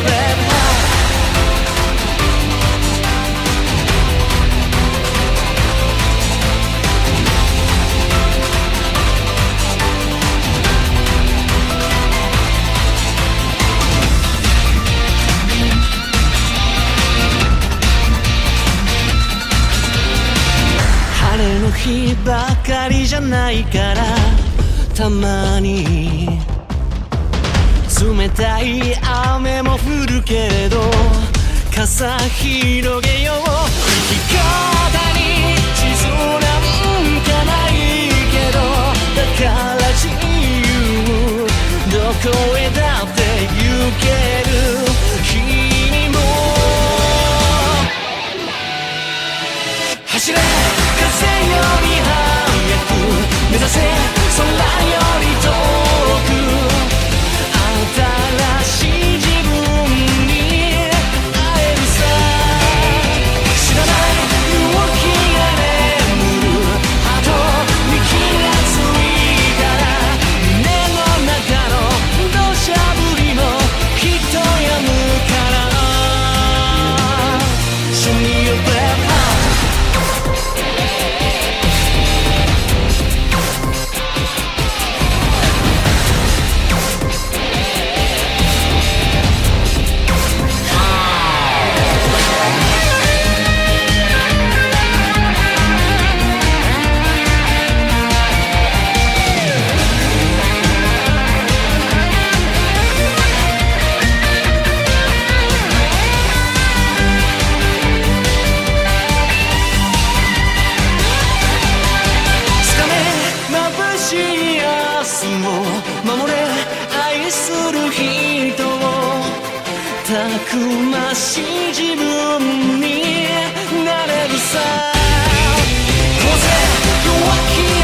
baby 晴れの日ばかりじゃないからたまに冷たい雨も降るけれど傘広げよう生き方に地図なんかないけどだから自由どこへだって行ける君も走れ風より速く目指せ空より遠く新しい自分に会えるさ知らない動きが眠るハートに気がついたら胸の中の土砂降りもきっと止むからShow me your back守れ愛する人をたくましい自分になれるさ風弱き